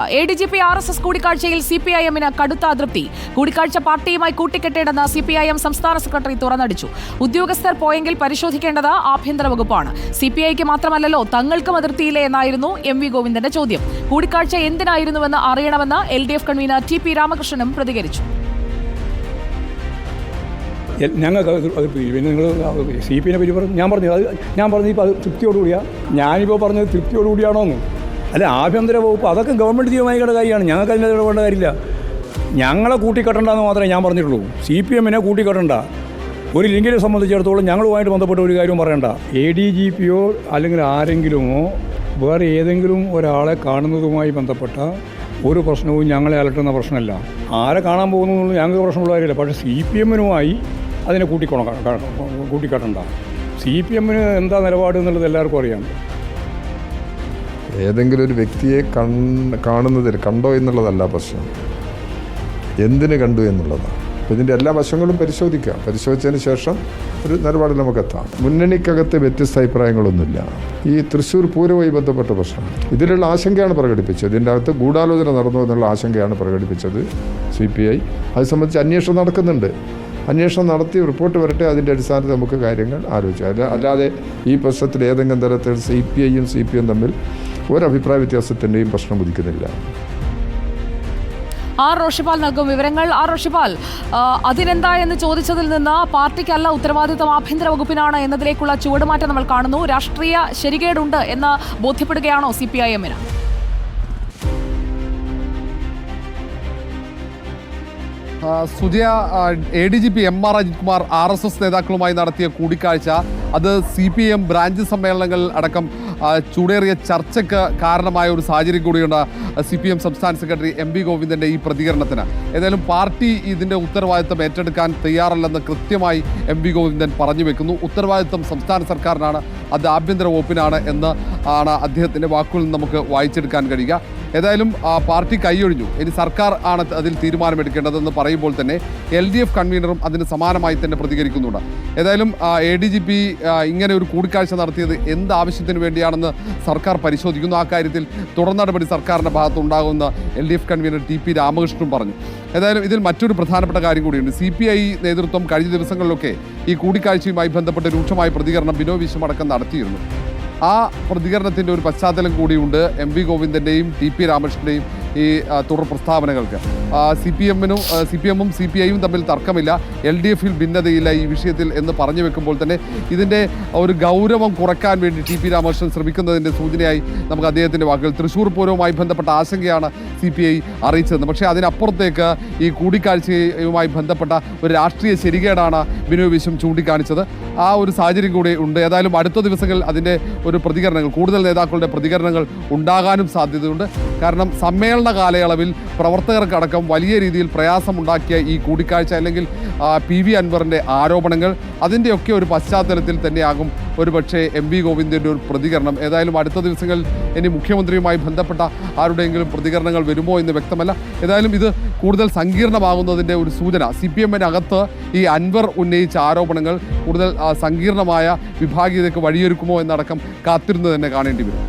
ADGP RSS കൂടിക്കാഴ്ചയിൽ CPIM-ന് കടുത്ത അതൃപ്തി. കൂടിക്കാഴ്ച പാർട്ടിയുമായി കൂട്ടിക്കെട്ടേണ്ടെന്ന് CPIM സംസ്ഥാന സെക്രട്ടറി തുറന്നടിച്ചു. ഉദ്യോഗസ്ഥർ പോയെങ്കിൽ പരിശോധിക്കേണ്ടത് ആഭ്യന്തര വകുപ്പാണ്. CPI-ക്ക് മാത്രമല്ലല്ലോ തങ്ങൾക്കും അതൃപ്തിയില്ലേ എന്നായിരുന്നു MV ഗോവിന്ദന്റെ ചോദ്യം. കൂടിക്കാഴ്ച എന്തിനായിരുന്നുവെന്ന് അറിയണമെന്ന് LDF കൺവീനർ TP രാമകൃഷ്ണനും പ്രതികരിച്ചു. ഞങ്ങൾക്ക് പിന്നെ നിങ്ങൾ CPI-നെ പറ്റി പറഞ്ഞു, ഞാൻ പറഞ്ഞു ഇപ്പോൾ അത് തൃപ്തിയോടുകൂടിയാണ്. ഞാനിപ്പോൾ പറഞ്ഞത് തൃപ്തിയോടുകൂടിയാണോന്ന് അല്ല. ആഭ്യന്തര വകുപ്പ് അതൊക്കെ ഗവൺമെൻറ് തീരുമാനിക്കേണ്ട കാര്യമാണ്. ഞങ്ങൾക്ക് അതിൻ്റെ ഇടപെടേണ്ട കാര്യമില്ല. ഞങ്ങളെ കൂട്ടിക്കെട്ടണ്ടെന്ന് മാത്രമേ ഞാൻ പറഞ്ഞിട്ടുള്ളൂ. CPM-നെ കൂട്ടിക്കെട്ടണ്ട. ഒരു ലിങ്കിനെ സംബന്ധിച്ചിടത്തോളം ഞങ്ങളുമായിട്ട് ബന്ധപ്പെട്ട ഒരു കാര്യവും പറയണ്ട. ADGP-യോ അല്ലെങ്കിൽ ആരെങ്കിലുമോ വേറെ ഏതെങ്കിലും ഒരാളെ കാണുന്നതുമായി ബന്ധപ്പെട്ട ഒരു പ്രശ്നവും ഞങ്ങളെ അലട്ടുന്ന പ്രശ്നമല്ല. ആരെ കാണാൻ പോകുന്നു ഞങ്ങൾക്ക് പ്രശ്നമുള്ള കാര്യമില്ല. പക്ഷേ CPM-നുമായി അതിനെ കൂട്ടിക്കെട്ടണ്ട. CPM-ന് എന്താ നിലപാട് എന്നുള്ളത് എല്ലാവർക്കും അറിയാം. ഏതെങ്കിലും ഒരു വ്യക്തിയെ കാണുന്നതിൽ കണ്ടോ എന്നുള്ളതല്ല പ്രശ്നം, എന്തിനു കണ്ടു എന്നുള്ളതാണ്. ഇതിൻ്റെ എല്ലാ വശങ്ങളും പരിശോധിച്ചതിന് ശേഷം ഒരു നിലപാടിൽ നമുക്കെത്താം. മുന്നണിക്കകത്ത് വ്യത്യസ്ത അഭിപ്രായങ്ങളൊന്നുമില്ല. ഈ തൃശ്ശൂർ പൂരവുമായി ബന്ധപ്പെട്ട പ്രശ്നം ഇതിലുള്ള ആശങ്കയാണ് പ്രകടിപ്പിച്ചത്. ഇതിൻ്റെ അകത്ത് ഗൂഢാലോചന നടന്നു എന്നുള്ള ആശങ്കയാണ് പ്രകടിപ്പിച്ചത് CPI. അത് സംബന്ധിച്ച് അന്വേഷണം നടക്കുന്നുണ്ട്. അന്വേഷണം നടത്തി റിപ്പോർട്ട് വരട്ടെ, അതിൻ്റെ അടിസ്ഥാനത്തിൽ നമുക്ക് കാര്യങ്ങൾ ആലോചിക്കാം. അല്ലാതെ ഈ പ്രശ്നത്തിൽ ഏതെങ്കിലും തരത്തിൽ CPI-യും CPM തമ്മിൽ ഒരഭിപ്രായ വ്യത്യാസത്തിൻ്റെയും പ്രശ്നം ഉദിക്കുന്നില്ല. റോഷിപാൽ നൽകും വിവരങ്ങൾ. റോഷിപാൽ, അതിനെന്താ എന്ന് ചോദിച്ചതിൽ നിന്ന് പാർട്ടിക്കല്ല ഉത്തരവാദിത്തം ആഭ്യന്തര വകുപ്പിനാണ് എന്നതിലേക്കുള്ള ചുവടുമാറ്റം നമ്മൾ കാണുന്നു. രാഷ്ട്രീയ ശരികേടുണ്ട് എന്ന് ബോധ്യപ്പെടുകയാണോ CPIM-ന്? Sujaya, ADGP MR Ajith Kumar RSS നേതാക്കളുമായി നടത്തിയ കൂടിക്കാഴ്ച അത് CPM ബ്രാഞ്ച് സമ്മേളനങ്ങൾ അടക്കം ചൂടേറിയ ചർച്ചയ്ക്ക് കാരണമായ ഒരു സാഹചര്യം കൂടിയുണ്ട്. CPM സംസ്ഥാന സെക്രട്ടറി MV ഗോവിന്ദൻ്റെ ഈ പ്രതികരണത്തിന് ഏതായാലും പാർട്ടി ഇതിൻ്റെ ഉത്തരവാദിത്തം ഏറ്റെടുക്കാൻ തയ്യാറല്ലെന്ന് കൃത്യമായി MV ഗോവിന്ദൻ പറഞ്ഞു വെക്കുന്നു. ഉത്തരവാദിത്തം സംസ്ഥാന സർക്കാരിനാണ്, അത് ആഭ്യന്തര വകുപ്പിനാണ് എന്ന് ആണ് അദ്ദേഹത്തിൻ്റെ വാക്കുകളിൽ നിന്ന് നമുക്ക് വായിച്ചെടുക്കാൻ കഴിയുക. ഏതായാലും പാർട്ടി കൈയൊഴിഞ്ഞു, ഇനി സർക്കാർ ആണ് അതിൽ തീരുമാനമെടുക്കേണ്ടതെന്ന് പറയുമ്പോൾ തന്നെ LDF കൺവീനറും അതിന് സമാനമായി തന്നെ പ്രതികരിക്കുന്നുണ്ട്. ഏതായാലും ADGP ഇങ്ങനെ ഒരു കൂടിക്കാഴ്ച നടത്തിയത് എന്ത് ആവശ്യത്തിന് വേണ്ടിയാണെന്ന് സർക്കാർ പരിശോധിക്കുന്നു. ആ കാര്യത്തിൽ തുടർ നടപടി സർക്കാരിൻ്റെ ഭാഗത്തുണ്ടാകുമെന്ന് LDF കൺവീനർ TP രാമകൃഷ്ണനും പറഞ്ഞു. ഏതായാലും ഇതിൽ മറ്റൊരു പ്രധാനപ്പെട്ട കാര്യം കൂടിയുണ്ട്. CPI നേതൃത്വം കഴിഞ്ഞ ദിവസങ്ങളിലൊക്കെ ഈ കൂടിക്കാഴ്ചയുമായി ബന്ധപ്പെട്ട് രൂക്ഷമായ പ്രതികരണം ബിനോയ് വിശ്വം അടക്കം നടത്തിയിരുന്നു. ആ പ്രതികരണത്തിൻ്റെ ഒരു പശ്ചാത്തലം കൂടിയുണ്ട് MV ഗോവിന്ദൻ്റെയും TP രാമകൃഷ്ണൻ്റെയും ഈ തുടർ പ്രസ്താവനകൾക്ക്. CPM-ഉം CPI-യും തമ്മിൽ തർക്കമില്ല, LDF-ൽ ഭിന്നതയില്ല ഈ വിഷയത്തിൽ എന്ന് പറഞ്ഞു വെക്കുമ്പോൾ തന്നെ ഇതിൻ്റെ ഒരു ഗൗരവം കുറയ്ക്കാൻ വേണ്ടി TP രാമകൃഷ്ണൻ ശ്രമിക്കുന്നതിൻ്റെ സൂചനയായി നമുക്ക് അദ്ദേഹത്തിൻ്റെ വാക്കുകൾ. തൃശ്ശൂർ പൂരവുമായി ബന്ധപ്പെട്ട ആശങ്കയാണ് CPI അറിയിച്ചത്. പക്ഷേ അതിനപ്പുറത്തേക്ക് ഈ കൂടിക്കാഴ്ചയുമായി ബന്ധപ്പെട്ട ഒരു രാഷ്ട്രീയ ശരികേടാണ് ബിനോയ് വിശ്വം ചൂണ്ടിക്കാണിച്ചത്. ആ ഒരു സാഹചര്യം കൂടി ഉണ്ട്. ഏതായാലും അടുത്ത ദിവസങ്ങളിൽ അതിൻ്റെ ഒരു പ്രതികരണങ്ങൾ, കൂടുതൽ നേതാക്കളുടെ പ്രതികരണങ്ങൾ ഉണ്ടാകാനും സാധ്യതയുണ്ട്. കാരണം സമ്മേളന കാലയളവിൽ പ്രവർത്തകർക്കടക്കം വലിയ രീതിയിൽ പ്രയാസമുണ്ടാക്കിയ ഈ കൂടിക്കാഴ്ച അല്ലെങ്കിൽ PV അൻവറിൻ്റെ ആരോപണങ്ങൾ, അതിൻ്റെയൊക്കെ ഒരു പശ്ചാത്തലത്തിൽ തന്നെയാകും ഒരുപക്ഷെ MV ഗോവിന്ദൻ്റെ ഒരു പ്രതികരണം. ഏതായാലും അടുത്ത ദിവസങ്ങളിൽ ഇനി മുഖ്യമന്ത്രിയുമായി ബന്ധപ്പെട്ട ആരുടെയെങ്കിലും പ്രതികരണങ്ങൾ വരുമോ എന്ന് വ്യക്തമല്ല. ഏതായാലും ഇത് കൂടുതൽ സങ്കീർണമാകുന്നതിൻ്റെ ഒരു സൂചന. CPM-നകത്ത് ഈ അൻവർ ഉന്നയിച്ച ആരോപണങ്ങൾ കൂടുതൽ സങ്കീർണമായ വിഭാഗീയതയ്ക്ക് വഴിയൊരുക്കുമോ എന്നടക്കം കാത്തിരുന്ന് തന്നെ കാണേണ്ടി വരും.